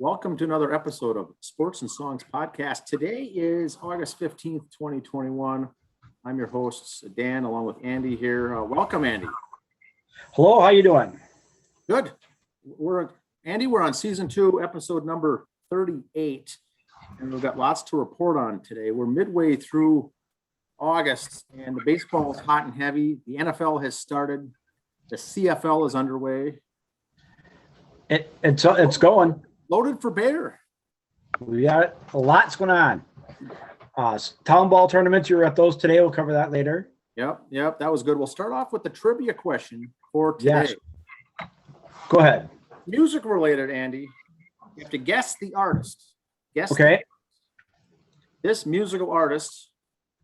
Welcome to another episode of Sports and Songs Podcast. Today is August 15th, 2021. I'm your host, Dan, along with Andy here. Welcome, Andy. Hello, how you doing? Good. We're on season 2, episode number 38, and we've got lots to report on today. We're midway through August, and the baseball is hot and heavy. The NFL has started. The CFL is underway. It's going. Loaded for bear. We got a lot's going on. Town ball tournaments, you're at those today. We'll cover that later. Yep. That was good. We'll start off with the trivia question for today. Yes. Go ahead. Music related, Andy. You have to guess the artist. Okay. This musical artist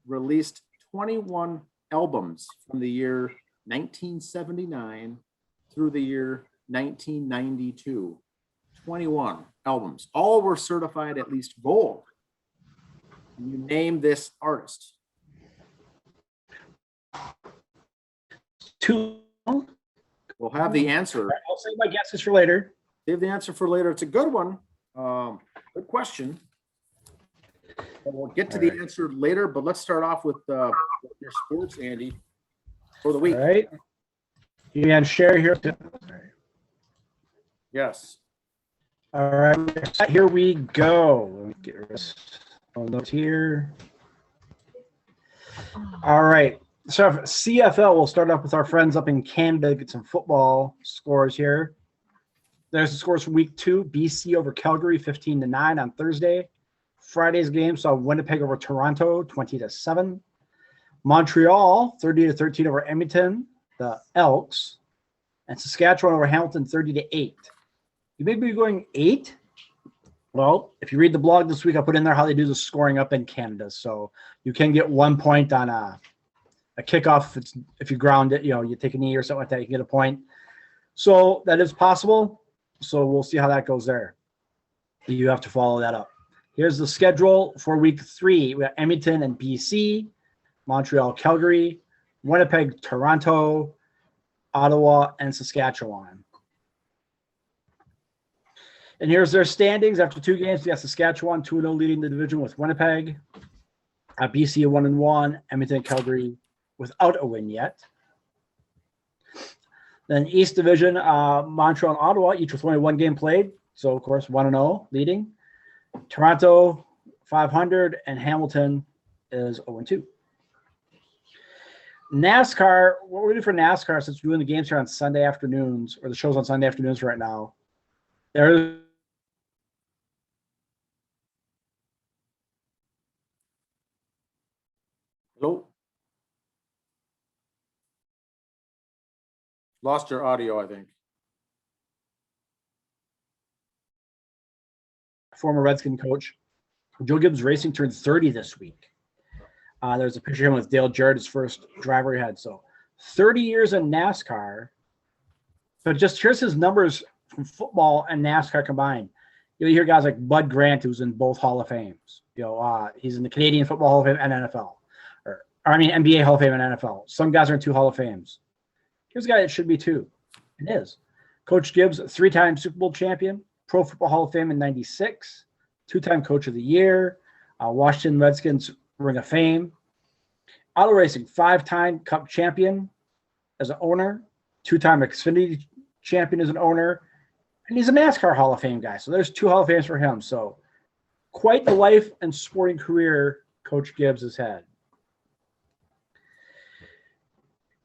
released 21 albums from the year 1979 through the year 1992. 21 albums. All were certified at least gold. You name this artist. We'll have the answer. I'll save my guesses for later. Save the answer for later. It's a good one. Good question. We'll get to the answer later, but let's start off with your sports, Andy, for the week. All right. You can share here. Yes. All right. Here we go. Let me get notes here. All right. So CFL, we'll start off with our friends up in Canada, get some football scores here. There's the scores for week 2. BC over Calgary, 15-9 on Thursday. Friday's game saw Winnipeg over Toronto, 20-7. Montreal, 30-13 over Edmonton, the Elks. And Saskatchewan over Hamilton, 30-8. You may be going 8. Well, if you read the blog this week, I'll put in there how they do the scoring up in Canada. So you can get 1 point on a kickoff. If you ground it, you take a knee or something like that, you can get a point. So that is possible. So we'll see how that goes there. You have to follow that up. Here's the schedule for week 3. We have Edmonton and BC, Montreal, Calgary, Winnipeg, Toronto, Ottawa, and Saskatchewan. And here's their standings. After 2 games, we got Saskatchewan 2-0 leading the division with Winnipeg. BC 1-1, Edmonton and Calgary without a win yet. Then East Division, Montreal and Ottawa, each with only 1 game played. So, of course, 1-0 leading. Toronto 500 and Hamilton is 0-2. NASCAR, what we're doing for NASCAR, since we're doing the games here on Sunday afternoons, or the shows on Sunday afternoons right now, there's Hello? Lost your audio, I think. former Redskin coach. Joe Gibbs Racing turned 30 this week. There's a picture of him with Dale Jarrett, his first driver he had. So 30 years in NASCAR. But just here's his numbers from football and NASCAR combined. You hear guys like Bud Grant, who's in both Hall of Fames. He's in the Canadian Football Hall of Fame and NFL. NBA Hall of Fame and NFL. Some guys are in 2 Hall of Fames. Here's a guy that should be 2. It is. Coach Gibbs, 3-time Super Bowl champion, Pro Football Hall of Fame in 96, 2-time Coach of the Year, Washington Redskins Ring of Fame. Auto Racing, 5-time Cup champion as an owner, 2-time Xfinity champion as an owner, and he's a NASCAR Hall of Fame guy. So there's 2 Hall of Fames for him. So quite the life and sporting career Coach Gibbs has had.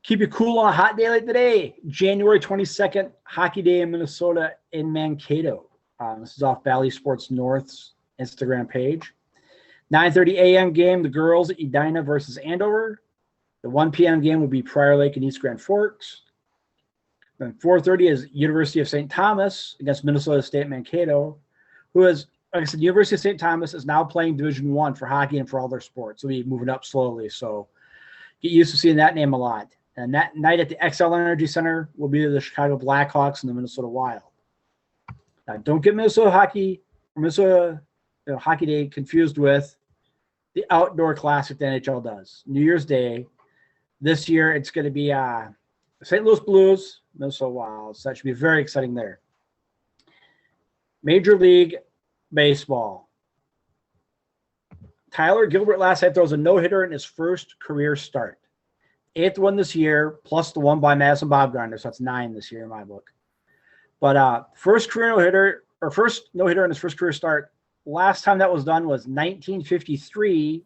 Keep you cool on a hot day like today. January 22nd, Hockey Day in Minnesota in Mankato. This is off Valley Sports North's Instagram page. 9:30 a.m. game, the girls at Edina versus Andover. The 1 p.m. game will be Prior Lake and East Grand Forks. Then 4:30 is University of St. Thomas against Minnesota State Mankato, who is, like I said, University of St. Thomas is now playing Division I for hockey and for all their sports. So we'll be moving up slowly. So get used to seeing that name a lot. And that night at the XL Energy Center will be the Chicago Blackhawks and the Minnesota Wild. Now, don't get Minnesota Hockey Day confused with the outdoor classic the NHL does. New Year's Day. This year, it's going to be St. Louis Blues, Minnesota Wild. So that should be very exciting there. Major League Baseball. Tyler Gilbert last night throws a no-hitter in his first career start. 8th one this year, plus the one by Madison Bumgarner, so that's 9 this year in my book. But first career no-hitter, or first no-hitter in his first career start, last time that was done was 1953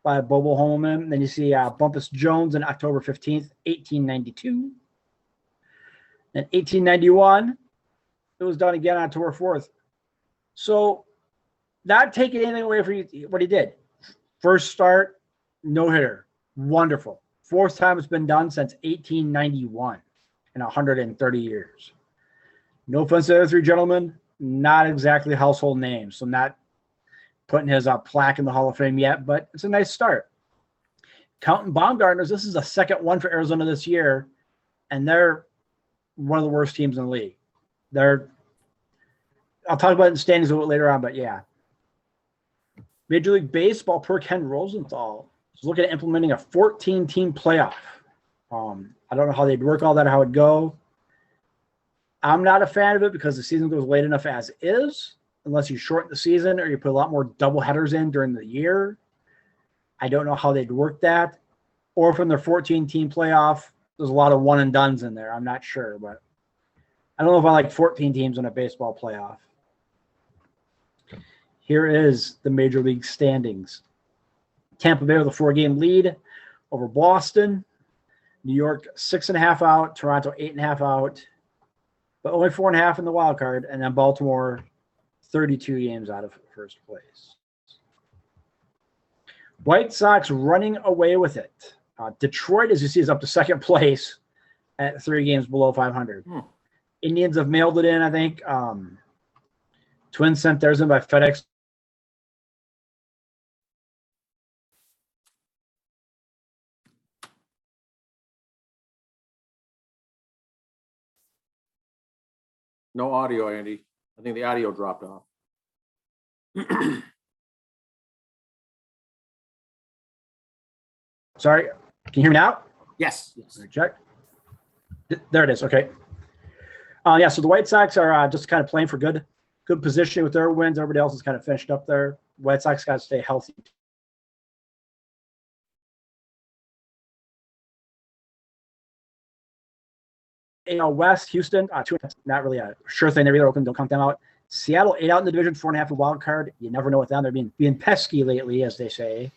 by Bobo Holman. Then you see Bumpus Jones on October 15th, 1892. And 1891, it was done again on October 4th. So not taking anything away from what he did. First start, no-hitter. Wonderful. 4th time it's been done since 1891 in 130 years. No offense to the other 3 gentlemen, not exactly household names. So not putting his plaque in the Hall of Fame yet, but it's a nice start. Counting Baumgartner's, this is the 2nd one for Arizona this year, and they're one of the worst teams in the league. I'll talk about it in the standings a little bit later on, but yeah. Major League Baseball, per Ken Rosenthal, is looking at implementing a 14-team playoff. I don't know how they'd work all that or how it'd go. I'm not a fan of it because the season goes late enough as is, unless you shorten the season or you put a lot more double headers in during the year. I don't know how they'd work that. Or from their 14-team playoff, there's a lot of one-and-dones in there. I'm not sure, but I don't know if I like 14 teams in a baseball playoff. Here is the Major League standings. Tampa Bay with a 4-game lead over Boston. New York 6.5 out. Toronto 8.5 out. But only 4.5 in the wild card. And then Baltimore 32 games out of first place. White Sox running away with it. Detroit, as you see, is up to 2nd place at 3 games below 500. Indians have mailed it in, I think. Twins sent theirs in by FedEx. No audio, Andy. I think the audio dropped off. Sorry, can you hear me now? Yes. Yes. Check. There it is. Okay. Yeah, so the White Sox are just kind of playing for good positioning with their wins. Everybody else is kind of finished up there. White Sox got to stay healthy. West, Houston, 2, not really a sure thing. They're either Oakland, don't count them out. Seattle, 8 out in the division, 4.5 in wild card. You never know with them. They're being pesky lately, as they say.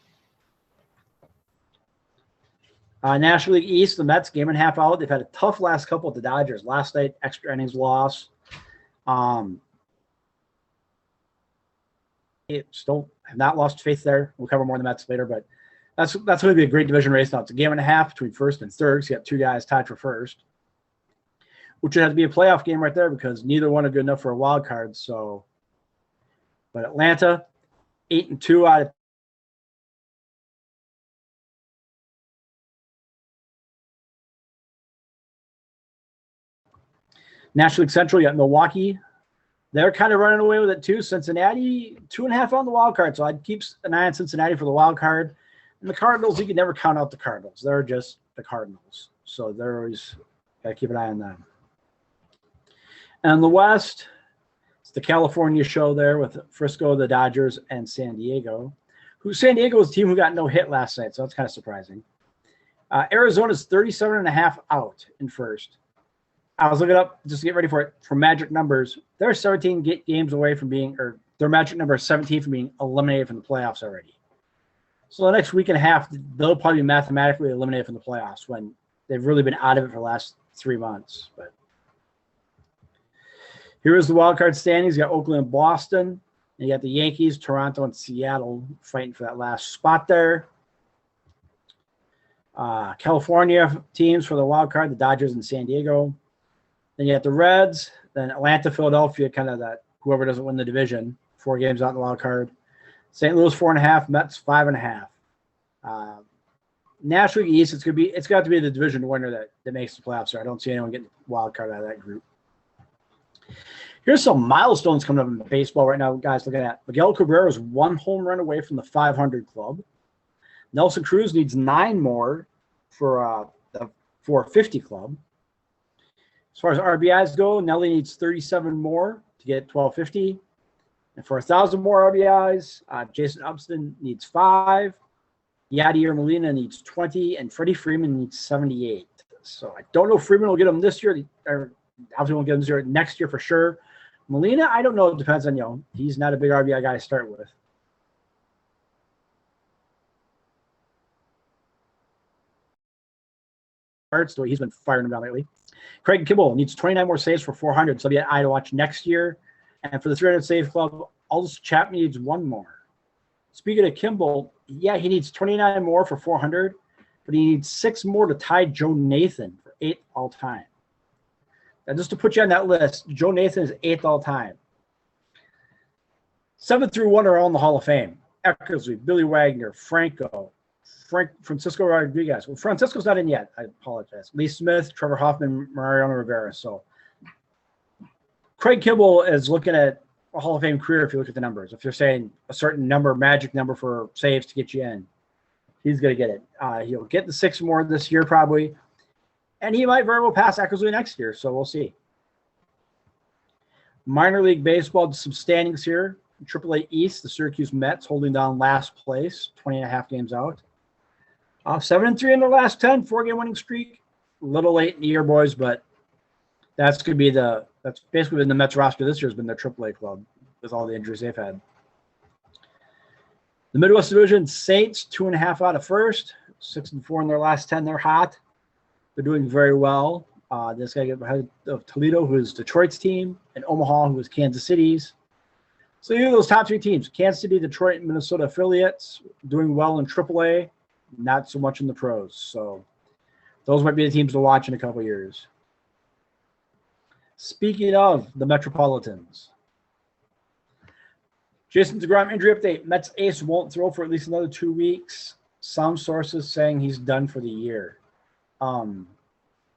National League East, the Mets, 1.5 out. They've had a tough last couple with the Dodgers. Last night, extra innings loss. Still have not lost faith there. We'll cover more on the Mets later, but that's going to be a great division race now. It's a 1.5 between first and third. So you got 2 guys tied for first, which would have to be a playoff game right there because neither one are good enough for a wild card. So, but Atlanta, 8-2 out of National League Central. You got Milwaukee. They're kind of running away with it too. Cincinnati, 2.5 on the wild card. So I'd keep an eye on Cincinnati for the wild card. And the Cardinals, you can never count out the Cardinals. They're just the Cardinals. So they're always got to keep an eye on them. And the West, it's the California show there with Frisco, the Dodgers, and San Diego. San Diego was a team who got no hit last night, so that's kind of surprising. Arizona's 37.5 out in first. I was looking up just to get ready for it for magic numbers. They're 17 games away from being, or their magic number is 17 from being eliminated from the playoffs already. So the next week and a half, they'll probably be mathematically eliminated from the playoffs when they've really been out of it for the last 3 months. But here is the wild card standings. You got Oakland and Boston. And you got the Yankees, Toronto, and Seattle fighting for that last spot there. California teams for the wild card, the Dodgers and San Diego. Then you got the Reds, then Atlanta, Philadelphia, kind of that whoever doesn't win the division, 4 games out in the wild card. St. Louis 4.5, Mets 5.5. National League East, it's got to be the division winner that makes the playoffs. So I don't see anyone getting the wild card out of that group. Here's some milestones coming up in baseball right now, guys. Looking at Miguel Cabrera is 1 home run away from the 500 club. Nelson Cruz needs 9 more for the 450 club. As far as RBIs go, Nelly needs 37 more to get 1250. And for 1,000 more RBIs, Jason Upston needs 5. Yadier Molina needs 20, and Freddie Freeman needs 78. So I don't know if Freeman will get them this year, or obviously won't get them this year. Next year for sure. Molina, I don't know. It depends on, he's not a big RBI guy to start with. The way he's been firing them down lately. Craig Kibble needs 29 more saves for 400, so he'll be an eye to watch next year. And for the 300 save club, Aldous Chapman needs 1 more. Speaking of Kimball, yeah, he needs 29 more for 400, but he needs 6 more to tie Joe Nathan for 8th all time. Now, just to put you on that list, Joe Nathan is 8th all time. 7 through 1 are all in the Hall of Fame. Eckersley, Billy Wagner, Francisco Rodriguez. Well, Francisco's not in yet. I apologize. Lee Smith, Trevor Hoffman, Mariano Rivera. So Craig Kibble is looking at a Hall of Fame career if you look at the numbers. If you're saying a certain number, magic number for saves to get you in, he's going to get it. He'll get the 6 more this year probably, and he might very well pass Eckersley next year, so we'll see. Minor League Baseball, some standings here. AAA East, the Syracuse Mets holding down last place, 20.5 games out. 7-3 in their last 10, 4-game winning streak. A little late in the year, boys, but that's basically been the Mets roster this year has been their AAA club with all the injuries they've had. The Midwest Division, Saints, 2.5 out of first, 6-4 in their last 10. They're hot. They're doing very well. This guy get ahead of Toledo, who is Detroit's team, and Omaha, who is Kansas City's. So you know those top 3 teams, Kansas City, Detroit, and Minnesota affiliates, doing well in AAA, not so much in the pros. So those might be the teams to watch in a couple of years. Speaking of the Metropolitans, Jason DeGrom injury update. Mets ace won't throw for at least another 2 weeks. Some sources saying he's done for the year.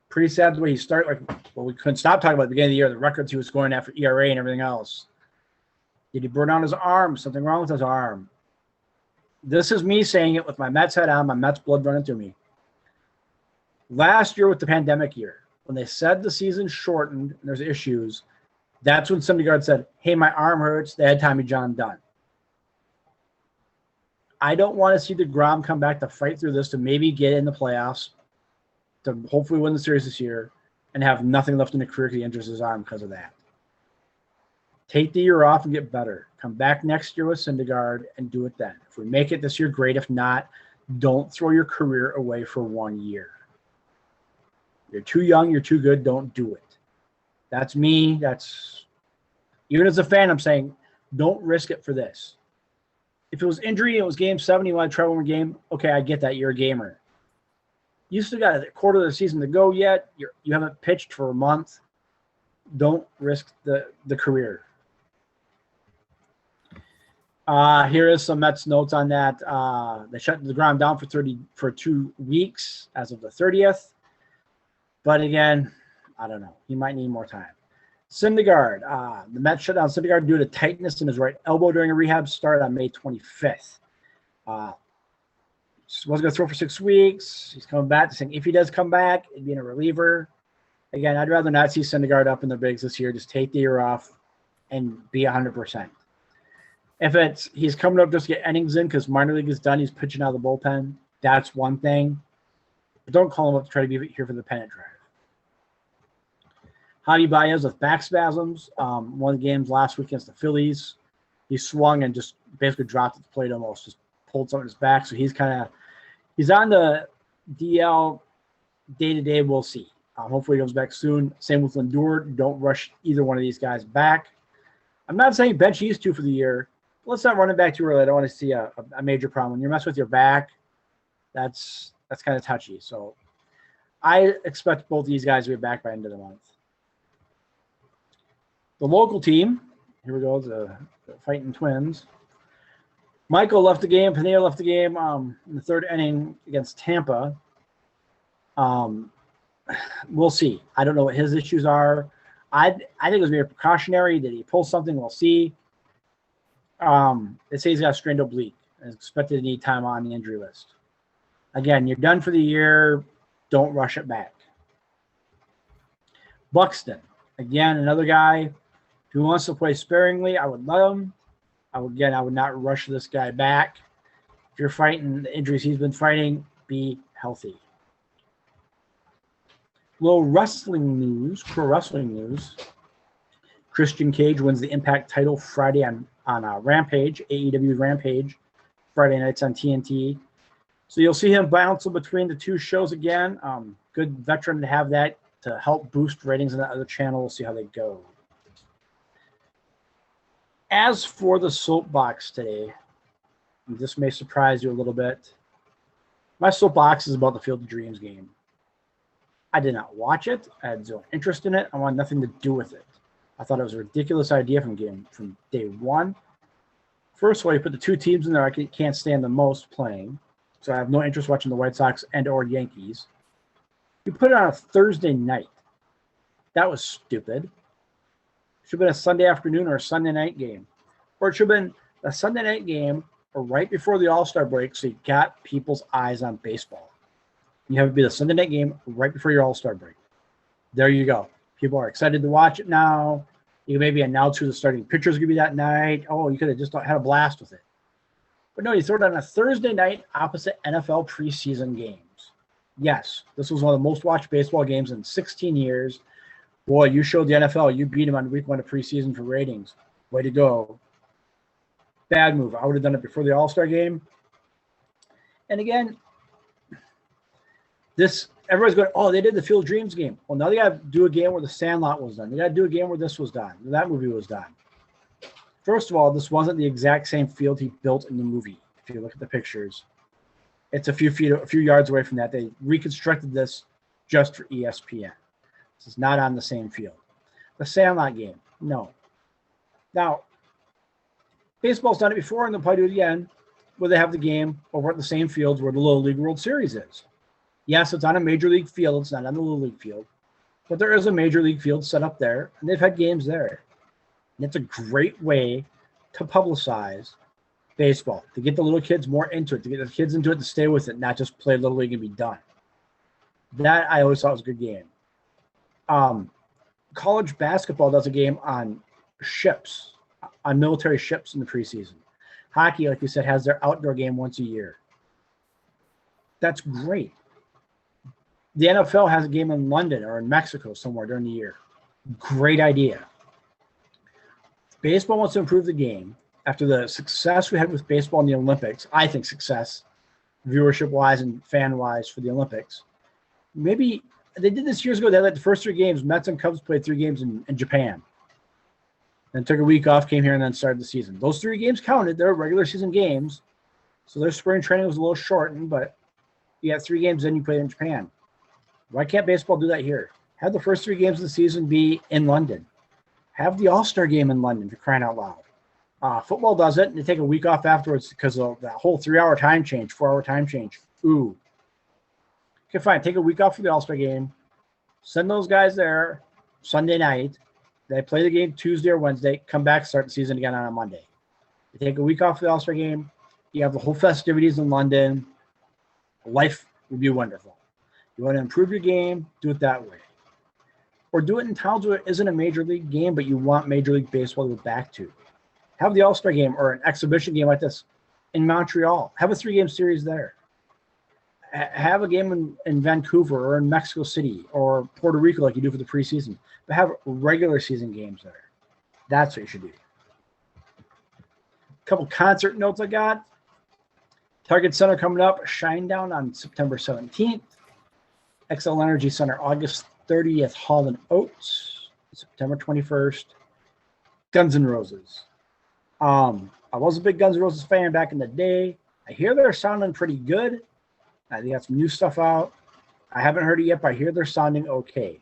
Pretty sad the way he started. We couldn't stop talking about at the beginning of the year, the records he was scoring after ERA and everything else. Did he burn out his arm? Something wrong with his arm. This is me saying it with my Mets head on, my Mets blood running through me. Last year with the pandemic year, when they said the season shortened and there's issues, that's when Syndergaard said, hey, my arm hurts. They had Tommy John done. I don't want to see DeGrom come back to fight through this to maybe get in the playoffs, to hopefully win the series this year, and have nothing left in the career because he injures his arm because of that. Take the year off and get better. Come back next year with Syndergaard and do it then. If we make it this year, great. If not, don't throw your career away for 1 year. You're too young. You're too good. Don't do it. That's me. That's even as a fan, I'm saying don't risk it for this. If it was injury and it was game 7, you want to try one more game, okay, I get that. You're a gamer. You still got a quarter of the season to go yet. You haven't pitched for a month. Don't risk the career. Here is some Mets notes on that. They shut the ground down for 2 weeks as of the 30th. But again, I don't know. He might need more time. Syndergaard. The Mets shut down Syndergaard due to tightness in his right elbow during a rehab start on May 25th. Just wasn't going to throw for 6 weeks. He's coming back. Saying if he does come back, it'd be in a reliever. Again, I'd rather not see Syndergaard up in the bigs this year. Just take the year off and be 100%. If he's coming up just to get innings in because minor league is done, he's pitching out of the bullpen, that's one thing. But don't call him up to try to be here for the pennant drive. Javi Baez with back spasms. One of the games last week against the Phillies, he swung and just basically dropped at the plate almost, just pulled something in his back. So he's on the DL day-to-day. We'll see. Hopefully he comes back soon. Same with Lindor. Don't rush either one of these guys back. I'm not saying bench these 2 for the year. Let's not run it back too early. I don't want to see a major problem. When you're messing with your back, that's kind of touchy. So I expect both of these guys to be back by the end of the month. The local team, here we go, the Fighting Twins. Michael left the game. Pineda left the game in the 3rd inning against Tampa. We'll see. I don't know what his issues are. I think it was very precautionary. Did he pull something? We'll see. They say he's got a strained oblique and is expected to need time on the injury list. Again, you're done for the year. Don't rush it back. Buxton, again, another guy who wants to play sparingly. I would let him. I would not rush this guy back. If you're fighting the injuries he's been fighting, be healthy. Little wrestling news, pro wrestling news. Christian Cage wins the Impact title Friday on Rampage, AEW Rampage, Friday nights on TNT. So you'll see him bouncing between the two shows again. Good veteran to have that to help boost ratings on the other channel. We'll see how they go. As for the soapbox today, this may surprise you a little bit. My soapbox is about the Field of Dreams game. I did not watch it. I had zero interest in it. I wanted nothing to do with it. I thought it was a ridiculous idea from day one. First of all, you put the two teams in there I can't stand the most playing, so I have no interest watching the White Sox and or Yankees. You put it on a Thursday night. That was stupid. It should have been a Sunday afternoon or a Sunday night game. Or it should have been a Sunday night game or right before the All-Star break so you got people's eyes on baseball. You have it be the Sunday night game right before your All-Star break. There you go. People are excited to watch it now. You can maybe announce who the starting pitchers are going to be that night. Oh, you could have just had a blast with it. But no, you throw it on a Thursday night opposite NFL preseason games. Yes, this was one of the most watched baseball games in 16 years. Boy, you showed the NFL. You beat them on week 1 of preseason for ratings. Way to go. Bad move. I would have done it before the All-Star game. And again, everybody's going, oh, they did the Field of Dreams game. Well, now they got to do a game where the Sandlot was done. They got to do a game where this was done. That movie was done. First of all, this wasn't the exact same field he built in the movie. If you look at the pictures, it's a few yards away from that. They reconstructed this just for ESPN. This is not on the same field. The Sandlot game, no. Now, baseball's done it before, and they'll probably do it again, where they have the game over at the same fields where the Little League World Series is. Yes, it's on a major league field. It's not on the Little League field. But there is a major league field set up there, and they've had games there. And it's a great way to publicize baseball, to get the little kids more into it, to get the kids into it, to stay with it, not just play Little League and be done. That I always thought was a good game. College basketball does a game on ships, on military ships in the preseason. Hockey, like you said, has their outdoor game once a year. That's great. The NFL has a game in London or in Mexico somewhere during the year. Great idea. Baseball wants to improve the game. After the success we had with baseball in the Olympics, I think success, viewership-wise and fan-wise for the Olympics. Maybe they did this years ago. They had the first 3 games. Mets and Cubs played 3 games in Japan. Then took a week off, came here, and then started the season. Those 3 games counted. They're regular season games. So their spring training was a little shortened, but you got 3 games, then you played in Japan. Why can't baseball do that here? Have the first 3 games of the season be in London. Have the All-Star game in London, for crying out loud. Football does it, and they take a week off afterwards because of that whole 3-hour time change, 4-hour time change. Ooh. Okay, fine. Take a week off for the All-Star game. Send those guys there Sunday night. They play the game Tuesday or Wednesday. Come back, start the season again on a Monday. You take a week off for the All-Star game. You have the whole festivities in London. Life would be wonderful. You want to improve your game, do it that way. Or do it in towns where it isn't a major league game, but you want Major League Baseball to go back to. Have the All-Star game or an exhibition game like this in Montreal. Have a 3-game series there. Have a game in Vancouver or in Mexico City or Puerto Rico like you do for the preseason. But have regular season games there. That's what you should do. A couple concert notes I got. Target Center coming up. Shinedown on September 17th. XL Energy Center August 30th. Hall & Oates. September 21st. Guns N' Roses. I was a big Guns N' Roses fan back in the day. I hear they're sounding pretty good. They got some new stuff out. I haven't heard it yet, but I hear they're sounding okay.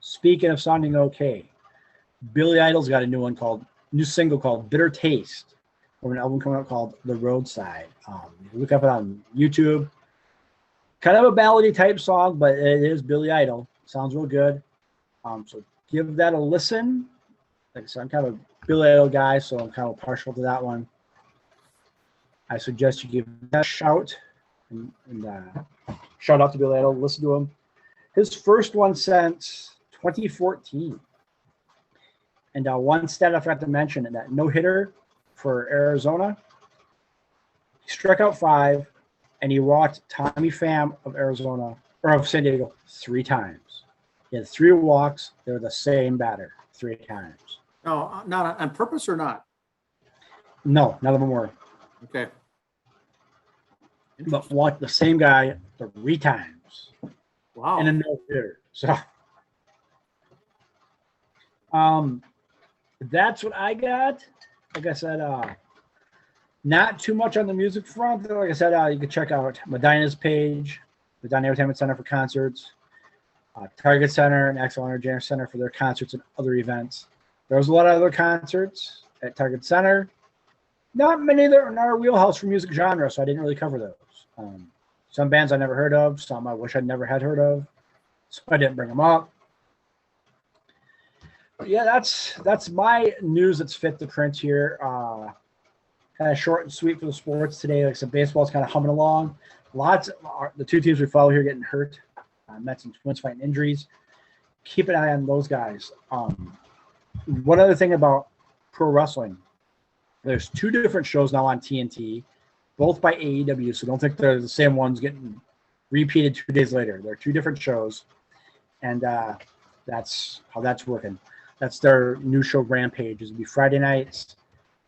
Speaking of sounding okay, Billy Idol's got a new single called Bitter Taste, or an album coming out called The Roadside. You look up it on YouTube. Kind of a ballady type song, but it is Billy Idol. Sounds real good. So give that a listen. Like I said, I'm kind of a Billy Idol guy, so I'm kind of partial to that one. I suggest you give that a shout and shout out to Billy Idol. Listen to him. His first one since 2014. And one stat I forgot to mention, in that no-hitter for Arizona, he struck out 5, and he walked Tommy Pham of Arizona, or of San Diego, 3 times. He had 3 walks. They were the same batter 3 times. No, not on purpose or not? No, none of them were. Okay. But walked the same guy 3 times. Wow. And a no-hitter. So, that's what I got. Like I said, not too much on the music front. Like I said, you can check out Medina's page, Medina Entertainment Center for concerts, Target Center and Axel Entertainment Center for their concerts and other events. There was a lot of other concerts at Target Center. Not many that are in our wheelhouse for music genre, so I didn't really cover those. Some bands I never heard of, some I wish I'd never had heard of, so I didn't bring them up. But yeah, that's my news that's fit to print here. Kind of short and sweet for the sports today. Like I said, baseball's kind of humming along. The 2 teams we follow here getting hurt. Mets and Twins fighting injuries. Keep an eye on those guys. One other thing about pro wrestling, there's 2 different shows now on TNT, both by AEW, so don't think they're the same ones getting repeated 2 days later. They're 2 different shows, and that's how that's working. That's their new show, Rampage. It'll be Friday nights,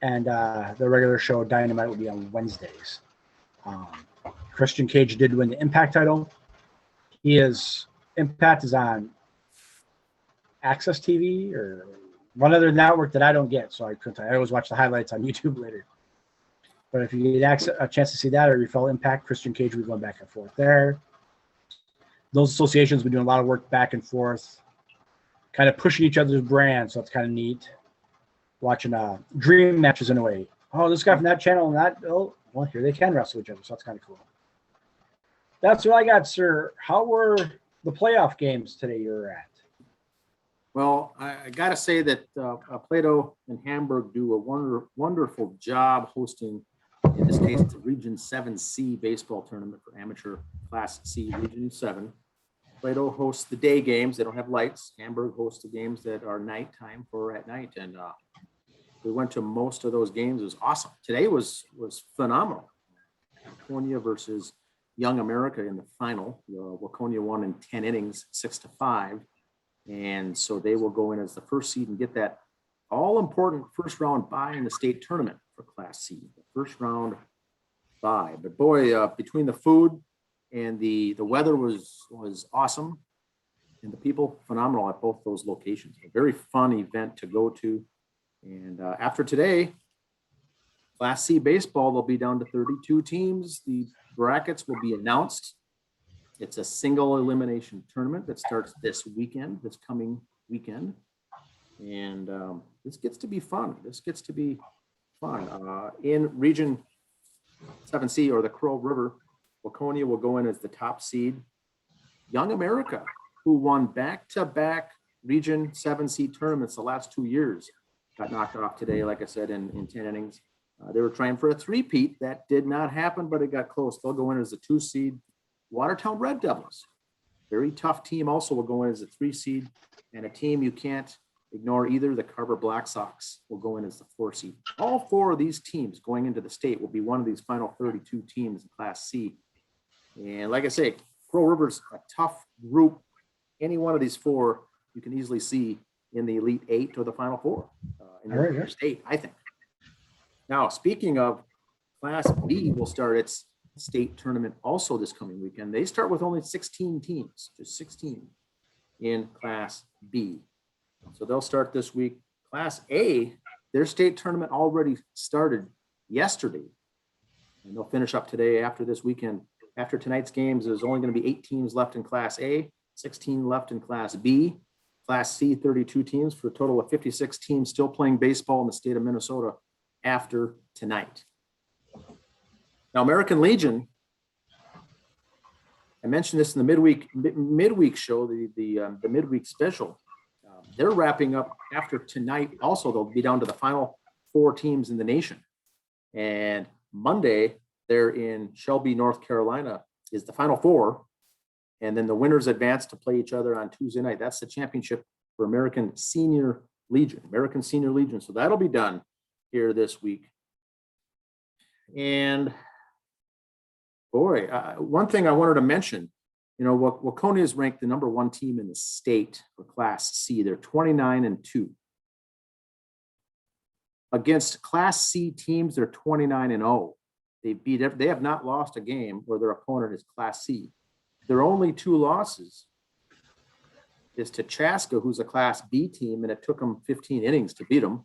and the regular show, Dynamite, will be on Wednesdays. Christian Cage did win the Impact title. Impact is on Access TV or one other network that I don't get, so I always watch the highlights on YouTube later. But if you get a chance to see that, or you follow Impact, Christian Cage will be going back and forth there. Those associations have been doing a lot of work back and forth, kind of pushing each other's brands, so it's kind of neat. Watching dream matches in a way. Oh, this guy from that channel and that. Oh, well, here they can wrestle each other, so that's kind of cool. That's what I got, sir. How were the playoff games today you were at? Well, I got to say that Plato and Hamburg do a wonderful job hosting, in this case, it's a Region 7C baseball tournament for amateur Class C Region 7. Plato hosts the day games. They don't have lights. Hamburg hosts the games that are nighttime for at night. And we went to most of those games. It was awesome. Today was phenomenal. Waconia versus Young America in the final. Waconia won in 10 innings, 6-5. And so they will go in as the first seed and get that all-important first round bye in the state tournament for Class C. The first round bye. But boy, between the food and the weather was awesome, and the people phenomenal at both those locations. A very fun event to go to. And after today, Class C baseball will be down to 32 teams. The brackets will be announced. It's a single elimination tournament that starts this coming weekend. And this gets to be fun. In Region 7C, or the Crow River, Waconia will go in as the top seed. Young America, who won back-to-back Region 7C tournaments the last 2 years, got knocked off today, like I said, in 10 innings. They were trying for a three-peat. That did not happen, but it got close. They'll go in as the 2 seed. Watertown Red Devils, very tough team, also will go in as a 3 seed. And a team you can't ignore either, the Carver Black Sox, will go in as the 4 seed. All 4 of these teams going into the state will be one of these final 32 teams in Class C. And like I say, Crow River's a tough group. Any one of these 4 you can easily see in the Elite 8 or the Final 4 in your state, I think. Now, speaking of, Class B will start its state tournament also this coming weekend. They start with only 16 teams, just 16 in Class B. So they'll start this week. Class A, their state tournament already started yesterday, and they'll finish up today after this weekend. After tonight's games, there's only going to be 8 teams left in Class A, 16 left in Class B. Class C, 32 teams, for a total of 56 teams still playing baseball in the state of Minnesota after tonight. Now, American Legion, I mentioned this in the midweek show, the midweek special. They're wrapping up after tonight. Also, they'll be down to the final 4 teams in the nation. And Monday, they're in Shelby, North Carolina, is the final 4. And then the winners advance to play each other on Tuesday night. That's the championship for American Senior Legion. So that'll be done here this week. And boy, one thing I wanted to mention, Waconia is ranked the number 1 team in the state for Class C. They're 29-2. Against Class C teams, they're 29-0. They have not lost a game where their opponent is Class C. Their only 2 losses is to Chaska, who's a Class B team, and it took them 15 innings to beat them,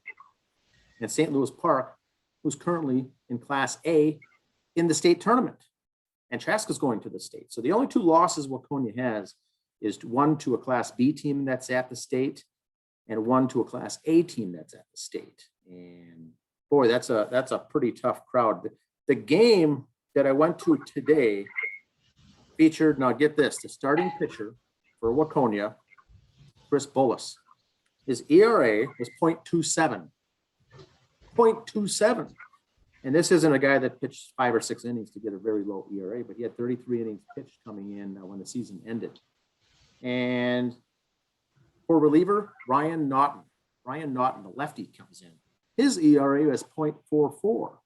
and St. Louis Park, who's currently in Class A in the state tournament. And Chaska's going to the state. So the only 2 losses Waconia has is one to a Class B team that's at the state and one to a Class A team that's at the state. And boy, that's a pretty tough crowd. The game that I went to today featured, now get this, the starting pitcher for Waconia, Chris Bullis. His ERA was 0.27. 0.27. And this isn't a guy that pitched 5 or 6 innings to get a very low ERA, but he had 33 innings pitched coming in when the season ended. And for reliever, Ryan Naughton, the lefty, comes in. His ERA is 0.44,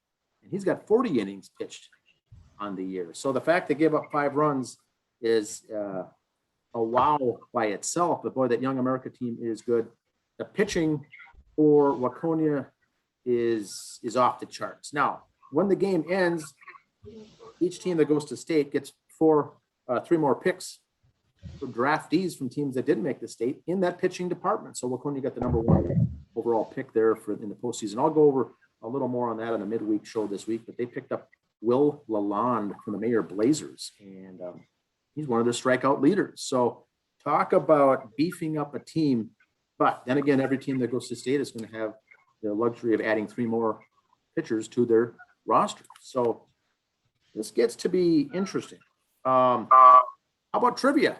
and he's got 40 innings pitched on the year. So the fact they gave up 5 runs is a wow by itself. But boy, that Young America team is good. The pitching for Waconia is off the charts. Now, when the game ends, each team that goes to state gets 3 more picks for draftees from teams that didn't make the state in that pitching department. So Waconia got the number 1 overall pick there in the postseason. I'll go over a little more on that on the midweek show this week, but they picked up Will Lalonde from the Mayor Blazers, and he's one of their strikeout leaders. So talk about beefing up a team. But then again, every team that goes to state is going to have the luxury of adding 3 more pitchers to their roster. So this gets to be interesting. How about trivia?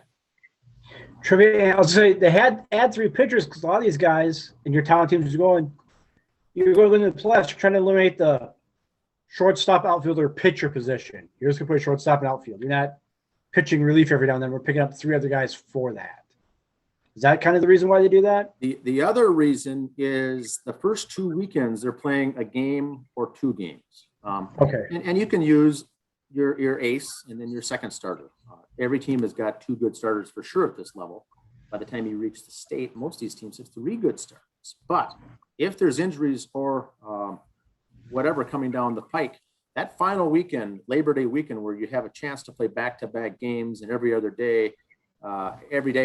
Trivia, I'll say they had add 3 pitchers because a lot of these guys in your talent teams you're going into the playoffs, you're trying to eliminate the shortstop, outfielder, pitcher position. You're just going to put shortstop and outfield. You're not pitching relief every now and then. We're picking up 3 other guys for that. Is that kind of the reason why they do that? The other reason is the first 2 weekends they're playing a game or 2 games. Okay. And you can use your ace and then your second starter. Every team has got 2 good starters for sure at this level. By the time you reach the state, most of these teams have 3 good starters. But if there's injuries or whatever coming down the pike, that final weekend, Labor Day weekend, where you have a chance to play back-to-back games and every day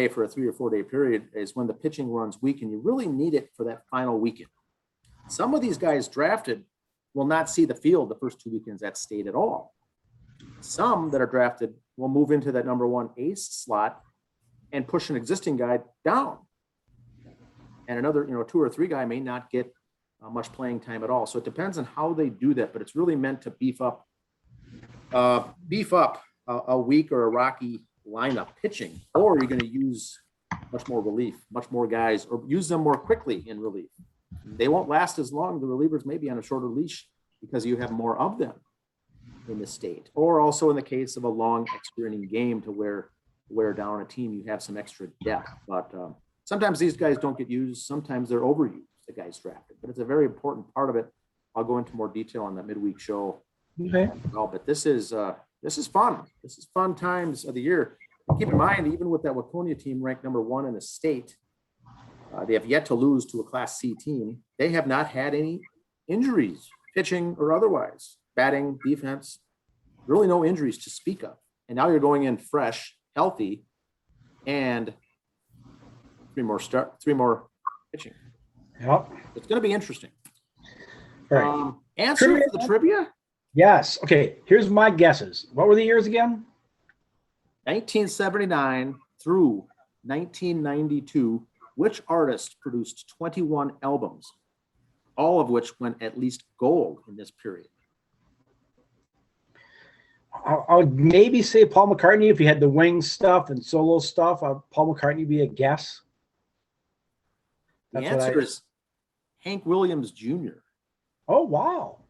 for a 3 or 4 day period, is when the pitching runs weak, and you really need it for that final weekend. Some of these guys drafted will not see the field the first 2 weekends at state at all. Some that are drafted will move into that number 1 ace slot and push an existing guy down. And another, 2 or 3 guy may not get much playing time at all. So it depends on how they do that, but it's really meant to beef up a weak or a rocky lineup pitching, or you're going to use much more relief, much more guys, or use them more quickly in relief. They won't last as long. The relievers may be on a shorter leash because you have more of them in the state, or also in the case of a long extra-inning game to wear down a team, you have some extra depth. But sometimes these guys don't get used. Sometimes they're overused, the guys drafted. But it's a very important part of it. I'll go into more detail on that midweek show. Okay. Well, but this is fun. This is fun times of the year. Keep in mind, even with that Waconia team ranked number 1 in the state, they have yet to lose to a Class C team. They have not had any injuries, pitching or otherwise, batting, defense, really no injuries to speak of. And now you're going in fresh, healthy, and 3 more pitching. Yep. It's going to be interesting. All right. Answer Trivia? for the trivia? Yes. Okay. Here's my guesses. What were the years again? 1979 through 1992, which artist produced 21 albums, all of which went at least gold in this period? I would maybe say Paul McCartney if he had the Wings stuff and solo stuff. Paul McCartney be a guess. The answer is Hank Williams Jr. Oh, wow.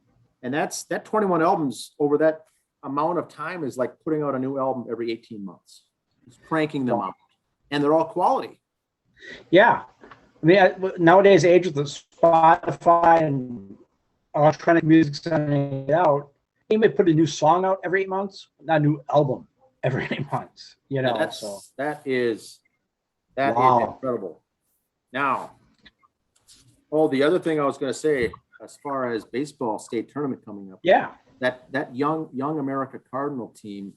And that 21 albums over that amount of time is like putting out a new album every 18 months. He's cranking them out, and they're all quality. Yeah. I mean, nowadays, age with the Spotify and electronic music sending it out, he may put a new song out every 8 months, not a new album every 8 months. You know, that is Wow. incredible. Now, the other thing I was going to say, as far as baseball state tournament coming up, yeah, that young America Cardinal team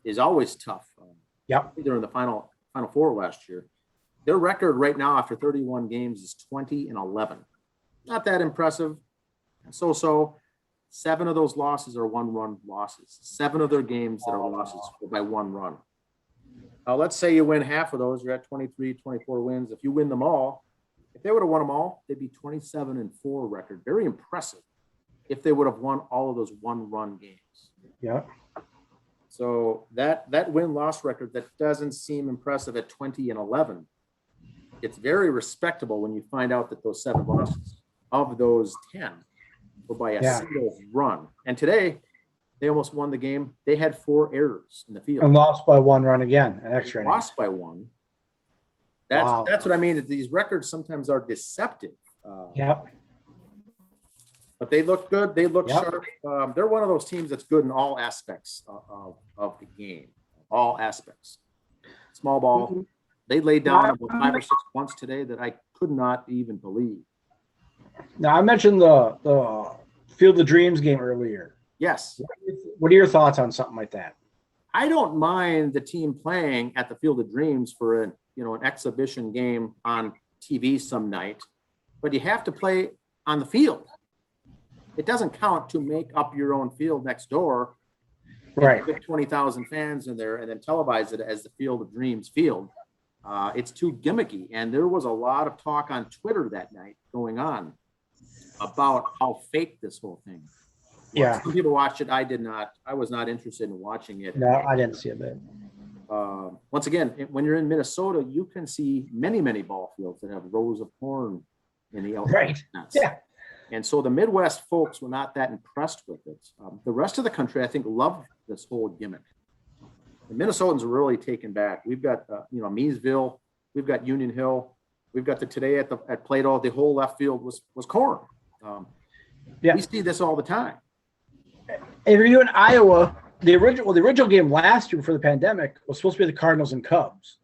is always tough. Yep. They're in the final four last year. Their record right now after 31 games is 20-11. Not that impressive. So 7 of those losses are 1-run losses. 7 of their games that are losses were by 1 run. Let's say you win half of those, you're at 23, 24 wins. If you win them all, if they would have won them all, they'd be 27-4 record. Very impressive if they would have won all of those 1-run games. Yeah. So that win-loss record that doesn't seem impressive at 20-11, it's very respectable when you find out that those 7 losses of those 10 were by a single run. And today, they almost won the game. They had 4 errors in the field. And lost by 1 run again, an extra. Lost by 1. That's what I mean. These records sometimes are deceptive. Yep. But they look good. They look sharp. They're one of those teams that's good in all aspects of the game. All aspects. Small ball. Mm-hmm. They laid down about 5 or 6 punts today that I could not even believe. Now, I mentioned the Field of Dreams game earlier. Yes. What are your thoughts on something like that? I don't mind the team playing at the Field of Dreams for an exhibition game on TV some night, but you have to play on the field. It doesn't count to make up your own field next door, right? Get 20,000 fans in there and then televise it as the Field of Dreams field. It's too gimmicky, and there was a lot of talk on Twitter that night going on about how fake this whole thing. Yeah. Some people watched it. I did not. I was not interested in watching it. No, I didn't see it. Once again, when you're in Minnesota, you can see many, many ball fields that have rows of corn in the outfield. Right. Yeah. And so the Midwest folks were not that impressed with it. The rest of the country, I think, loved this whole gimmick. The Minnesotans are really taken back. We've got, Meesville. We've got Union Hill. We've got today at Plato. The whole left field was corn. We see this all the time. If you're in Iowa, the original game last year before the pandemic was supposed to be the Cardinals and Cubs,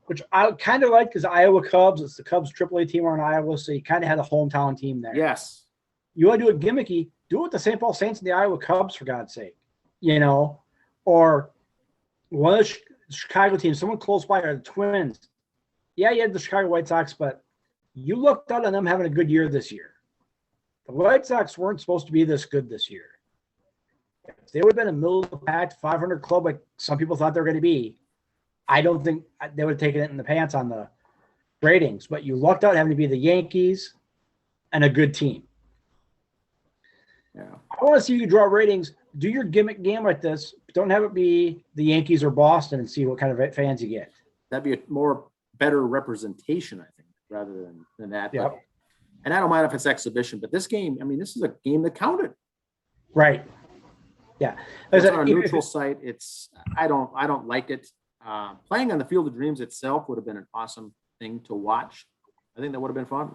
which I kind of like because Iowa Cubs, it's the Cubs AAA team are in Iowa, so you kind of had a hometown team there. Yes. You want to do it gimmicky, do it with the St. Paul Saints and the Iowa Cubs, for God's sake. Or one of the Chicago teams, someone close by are the Twins. Yeah, you had the Chicago White Sox, but you looked out on them having a good year this year. The White Sox weren't supposed to be this good this year. If they would have been a middle of the pack 500 club like some people thought they were going to be, I don't think they would have taken it in the pants on the ratings. But you lucked out having to be the Yankees and a good team. Yeah. I want to see you draw ratings. Do your gimmick game like this. Don't have it be the Yankees or Boston and see what kind of fans you get. That'd be a better representation, I think, rather than that. Yep. But, and I don't mind if it's exhibition, but this game, this is a game that counted. Right. Yeah. It's on a neutral site. I don't like it. Playing on the Field of Dreams itself would have been an awesome thing to watch. I think that would have been fun.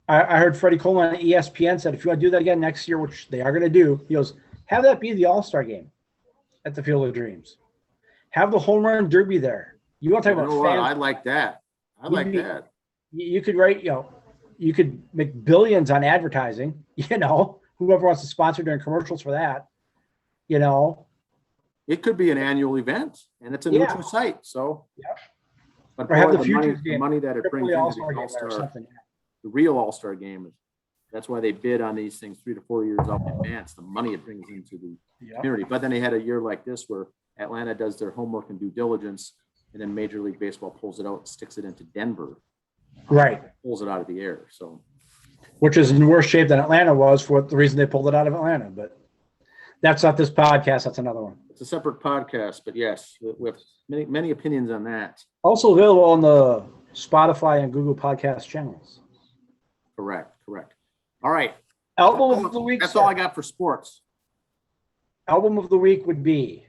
I heard Freddie Coleman on ESPN said, if you want to do that again next year, which they are going to do, he goes, have that be the All-Star game at the Field of Dreams. Have the home run derby there. You want to talk about fans? I like that. That. You could write, you could make billions on advertising, whoever wants to sponsor doing commercials for that, It could be an annual event, and it's a neutral site. So, but or have the money that it brings into the All-Star, the real All-Star game, that's why they bid on these things 3 to 4 years out in advance. The money it brings into the community. But then they had a year like this where Atlanta does their homework and due diligence, and then Major League Baseball pulls it out and sticks it into Denver. Right. Pulls it out of the air. So, which is in worse shape than Atlanta was for the reason they pulled it out of Atlanta. But that's not this podcast. That's another one. It's a separate podcast, but yes, we have many opinions on that. Also available on the Spotify and Google podcast channels. Correct. All right. Album of the week. That's all I got for sports. Album of the week would be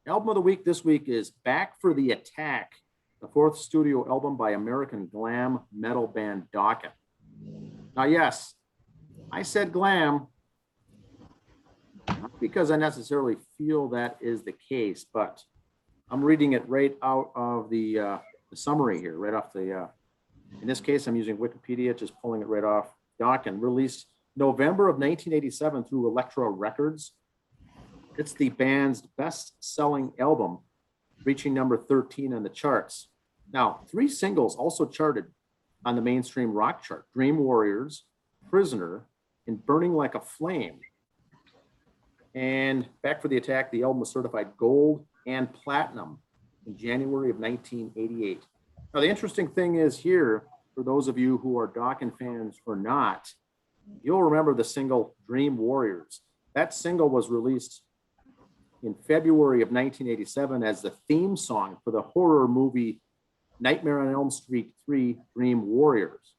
Album of the week this week is Back for the Attack, the fourth studio album by American glam metal band Dokken. Now, yes, I said glam, not because I necessarily feel that is the case, but I'm reading it right out of the summary here, right off the, in this case, I'm using Wikipedia, just pulling it right off. Dokken, released November of 1987 through Elektra Records. It's the band's best-selling album, reaching number 13 on the charts. Now, 3 singles also charted on the mainstream rock chart: Dream Warriors, Prisoner, and Burning Like a Flame. And Back for the Attack, the album was certified gold and platinum in January of 1988. Now, the interesting thing is here, for those of you who are Dokken fans or not, you'll remember the single Dream Warriors. That single was released in February of 1987 as the theme song for the horror movie Nightmare on Elm Street 3, Dream Warriors.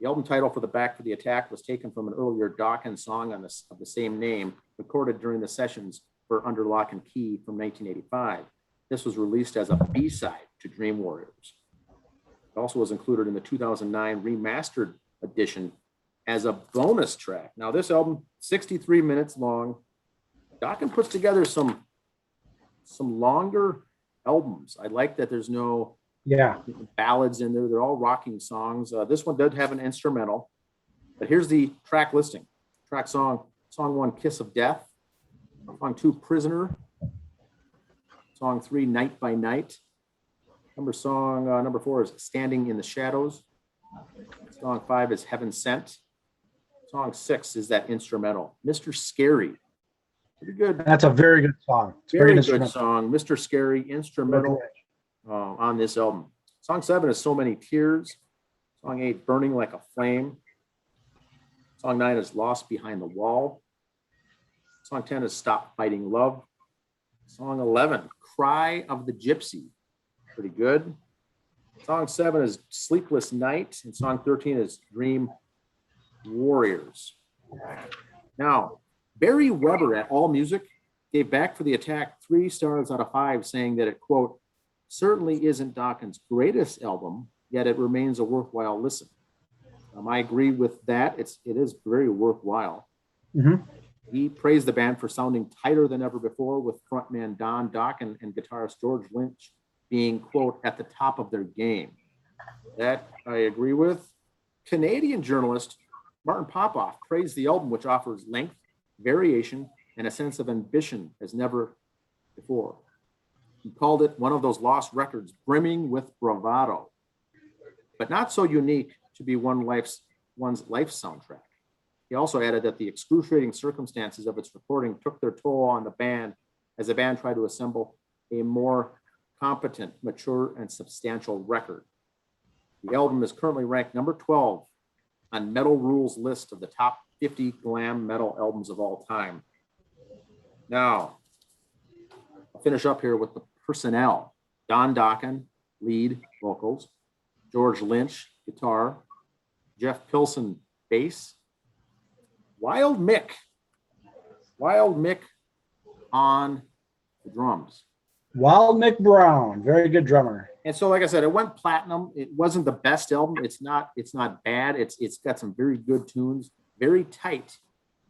The album title for the Back for the Attack was taken from an earlier Dokken song of the same name, recorded during the sessions for Under Lock and Key from 1985. This was released as a B-side to Dream Warriors. It also was included in the 2009 remastered edition as a bonus track. Now, this album, 63 minutes long. Dokken puts together some longer albums. I like that there's no ballads in there. They're all rocking songs. This one did have an instrumental, but here's the track listing. Track song 1, Kiss of Death. Song 2, Prisoner. Song 3, Night by Night. Number 4 is Standing in the Shadows. Song 5 is Heaven Sent. Song 6 is that instrumental, Mr. Scary. Pretty good. That's a very good song. It's very good song, Mr. Scary, instrumental on this album. Song 7 is So Many Tears. Song 8, Burning Like a Flame. Song 9 is Lost Behind the Wall. Song 10 is Stop Fighting Love. Song 11, Cry of the Gypsy. Pretty good. Song 7 is Sleepless Night. And song 13 is Dream Warriors. Now, Barry Weber at AllMusic gave Back for the Attack 3 stars out of 5, saying that it, quote, certainly isn't Dokken's greatest album, yet it remains a worthwhile listen. I agree with that. It is very worthwhile. Mm-hmm. He praised the band for sounding tighter than ever before, with frontman Don Dokken and guitarist George Lynch being, quote, at the top of their game. That I agree with. Canadian journalist Martin Popoff praised the album, which offers length, variation, and a sense of ambition as never before. He called it one of those lost records brimming with bravado, but not so unique to be one's life soundtrack. He also added that the excruciating circumstances of its recording took their toll on the band as the band tried to assemble a more competent, mature, and substantial record. The album is currently ranked number 12 on Metal Rule's list of the top 50 glam metal albums of all time. Now, I'll finish up here with the personnel. Don Dokken, lead vocals. George Lynch, guitar. Jeff Pilson, bass. Wild Mick on the drums. Wild Mick Brown, very good drummer. And so, like I said, it went platinum. It wasn't the best album. It's not bad. It's got some very good tunes, very tight.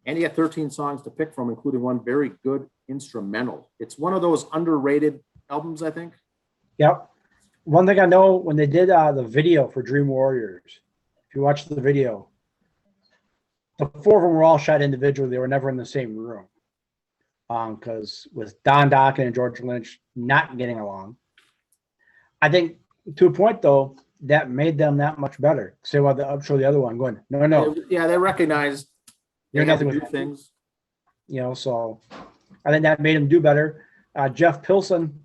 And he had 13 songs to pick from, including one very good instrumental. It's one of those underrated albums, I think. Yep. One thing I know, when they did the video for Dream Warriors, if you watch the video, the 4 of them were all shot individually. They were never in the same room. Because with Don Dokken and George Lynch not getting along, I think to a point though that made them that much better. Say while the show the other one going, no. Yeah, they recognized they had to do things. So I think that made them do better. Jeff Pilson,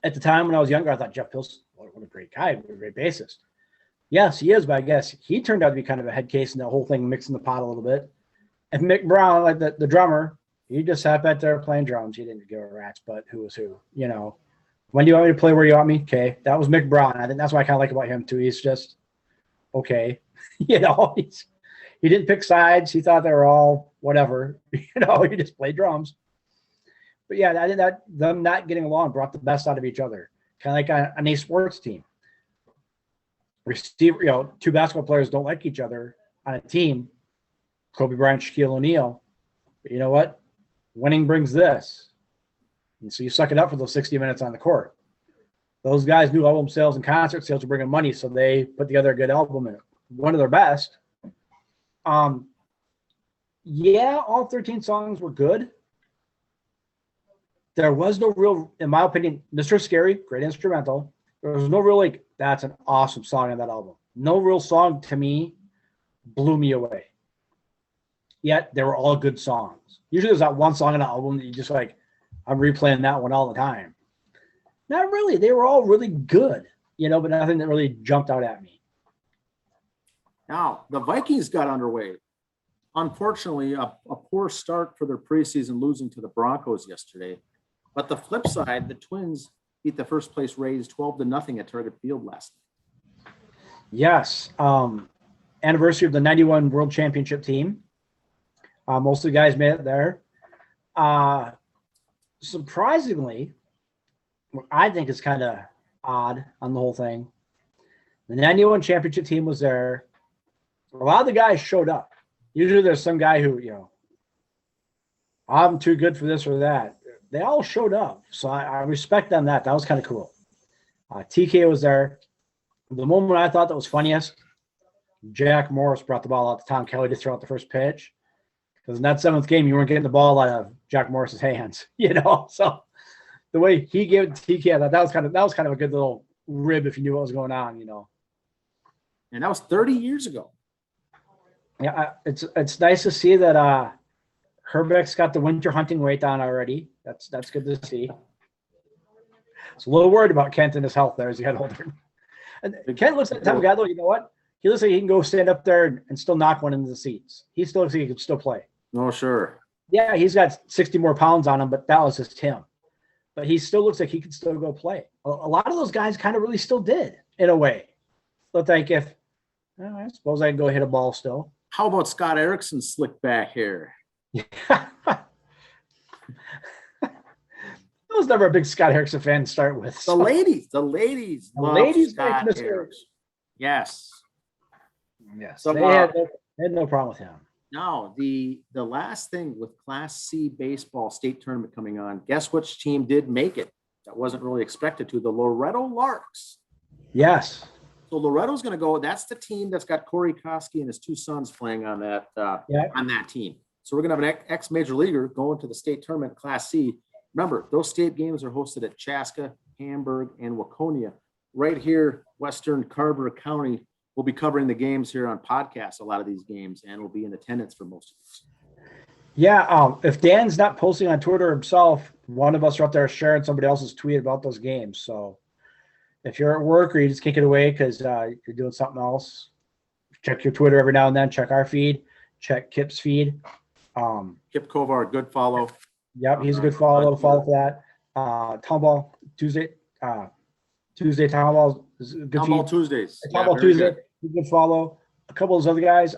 at the time when I was younger, I thought Jeff Pilson, what a great guy, what a great bassist. Yes, he is, but I guess he turned out to be kind of a head case in the whole thing, mixing the pot a little bit. And Mick Brown, like the drummer, he just sat back there playing drums. He didn't give a rat's butt who was who. When do you want me to play where you want me? Okay. That was Mick Brown. I think that's what I kind of like about him too. He's just okay. He didn't pick sides. He thought they were all whatever. He just played drums. But yeah, I think that them not getting along brought the best out of each other. Kind of like on a sports team. Two basketball players don't like each other on a team. Kobe Bryant, Shaquille O'Neal. But you know what? Winning brings this. And so you suck it up for those 60 minutes on the court. Those guys knew album sales and concert sales were bringing money, so they put together a good album and one of their best. Yeah, all 13 songs were good. There was no real, in my opinion, Mr. Scary, great instrumental. There was no real, like, that's an awesome song on that album. No real song to me blew me away. Yet they were all good songs. Usually there's that one song on an album that you just like, I'm replaying that one all the time. Not really. They were all really good, but nothing that really jumped out at me. Now, the Vikings got underway. Unfortunately, a poor start for their preseason, losing to the Broncos yesterday. But the flip side, the Twins beat the first place Rays 12-0 at Target Field last night. Yes. Anniversary of the 91 World Championship team. Most of the guys made it there. Surprisingly, what I think is kind of odd on the whole thing, the 91 championship team was there. A lot of the guys showed up. Usually there's some guy who, I'm too good for this or that. They all showed up. So I respect them that. That was kind of cool. TK was there. The moment I thought that was funniest, Jack Morris brought the ball out to Tom Kelly to throw out the first pitch. Because in that 7th game, you weren't getting the ball out of Jack Morris's hands, So the way he gave it to TK, I thought that was kind of a good little rib if you knew what was going on, And that was 30 years ago. Yeah, it's nice to see that Herbeck's got the winter hunting weight down already. That's good to see. I was a little worried about Kent and his health there as he got older. And Kent looks like the type of guy, though, you know what? He looks like he can go stand up there and still knock one into the seats. He still looks like he can still play. Oh, sure. Yeah, he's got 60 more pounds on him, but that was just him. But he still looks like he can still go play. A lot of those guys kind of really still did, in a way. Looked like I suppose I can go hit a ball still. How about Scott Erickson's slick back hair? I was never a big Scott Erickson fan to start with. The ladies love Scott like Erickson. Yes. So they had no problem with him. Now, the last thing with Class C baseball state tournament coming on, guess which team did make it? That wasn't really expected to. The Loretto Larks. Yes. So Loretto's going to go. That's the team that's got Corey Koski and his 2 sons playing on that on that team. So we're going to have an ex-major leaguer going to the state tournament, Class C. Remember, those state games are hosted at Chaska, Hamburg, and Waconia. Right here, Western Carver County. We'll be covering the games here on podcasts, a lot of these games, and we'll be in attendance for most of these. Yeah, if Dan's not posting on Twitter himself, one of us are up there sharing somebody else's tweet about those games. So if you're at work or you just kick it away because you're doing something else, check your Twitter every now and then. Check our feed. Check Kip's feed. Kip Kovar, good follow. Yep, he's a good follow. Follow for that. Townball Tuesday. Townball is a good Townball feed. Tuesdays. Townball Tuesday. Good follow. A couple of those other guys.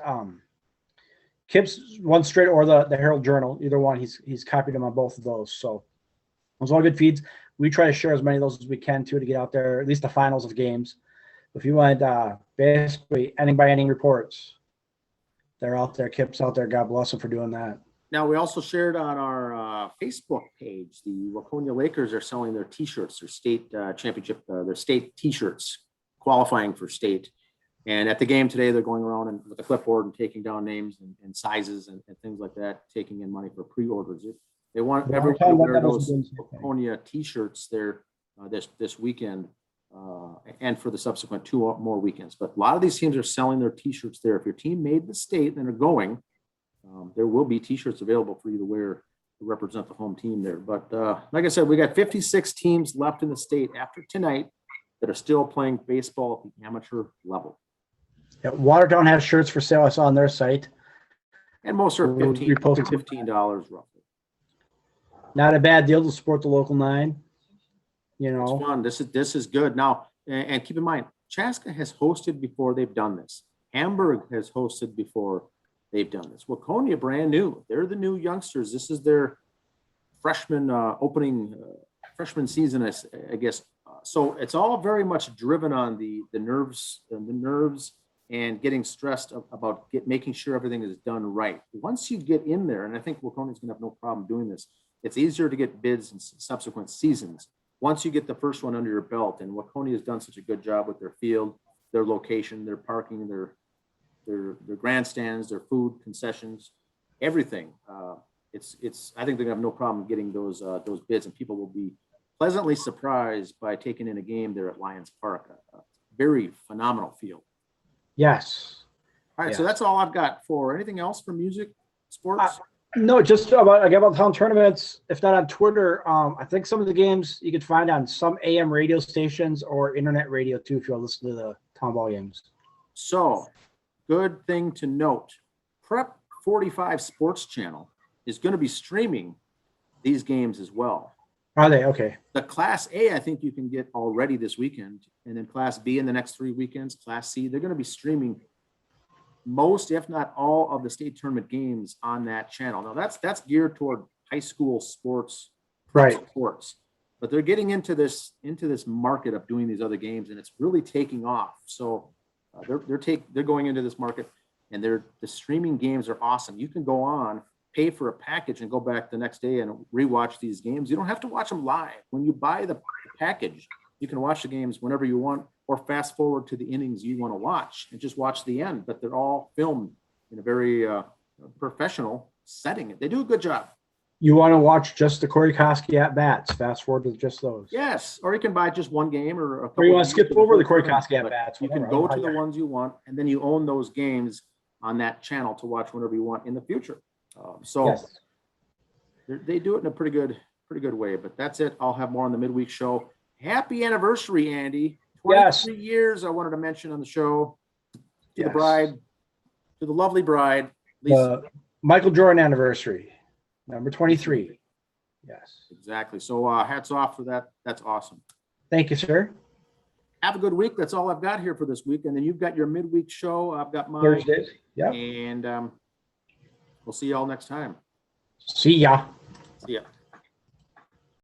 Kip's one straight or the Herald Journal. Either one. He's copied them on both of those. So those are all good feeds. We try to share as many of those as we can too to get out there, at least the finals of games. If you want basically inning by inning reports, they're out there. Kip's out there. God bless him for doing that. Now, we also shared on our Facebook page, the Waconia Lakers are selling their T-shirts, their state championship, their state T-shirts, qualifying for state. And at the game today, they're going around and with a clipboard and taking down names and sizes and things like that, taking in money for pre-orders. They want everyone to wear those Waconia T-shirts there this weekend and for the subsequent 2 more weekends. But a lot of these teams are selling their T-shirts there. If your team made the state and are going, there will be T-shirts available for you to wear to represent the home team there. But like I said, we got 56 teams left in the state after tonight that are still playing baseball at the amateur level. Yeah, Watertown has shirts for sale. I saw on their site. And most are $15 roughly. Not a bad deal to support the local 9. It's fun. This is good. Now, and keep in mind, Chaska has hosted before they've done this. Hamburg has hosted before they've done this. Waconia, brand new. They're the new youngsters. This is their freshman freshman season, I guess. So it's all very much driven on the nerves and getting stressed about making sure everything is done right. Once you get in there, and I think Waconia is going to have no problem doing this, it's easier to get bids in subsequent seasons. Once you get the first one under your belt, and Waconia has done such a good job with their field, their location, their parking, their grandstands, their food concessions, everything. I think they're gonna have no problem getting those bids, and people will be pleasantly surprised by taking in a game there at Lions Park. Very phenomenal field. Yes. All right, yes. So that's all I've got for anything else for music, sports. No, just about town tournaments. If not on Twitter, I think some of the games you could find on some AM radio stations or internet radio too, if you want to listen to the town ball games. So, good thing to note: Prep 45 Sports Channel is going to be streaming these games as well. Are they? Okay. The Class A, I think you can get already this weekend, and then Class B in the next 3 weekends. Class C, they're going to be streaming most, if not all, of the state tournament games on that channel. Now that's geared toward high school sports, right? Sports, but they're getting into this market of doing these other games, and it's really taking off. So they're going into this market, and the streaming games are awesome. You can go on, pay for a package, and go back the next day and rewatch these games. You don't have to watch them live. When you buy the package, you can watch the games whenever you want, or fast forward to the innings you want to watch and just watch the end. But they're all filmed in a very professional setting. They do a good job. You want to watch just the Corey Koski at bats? Fast forward to just those. Yes, or you can buy just one game or a couple. Or you want to skip over the Corey Koski at bats? You can go to the ones you want, and then you own those games on that channel to watch whenever you want in the future. Yes. They do it in a pretty good way. But that's it. I'll have more on the midweek show. Happy anniversary, Andy. 23 years I wanted to mention on the show. To the bride, to the lovely bride, Lisa. Michael Jordan anniversary, number 23. Yes. Exactly. So hats off for that. That's awesome. Thank you, sir. Have a good week. That's all I've got here for this week. And then you've got your midweek show. I've got mine. Thursdays. Yeah. And we'll see y'all next time. See ya. See ya.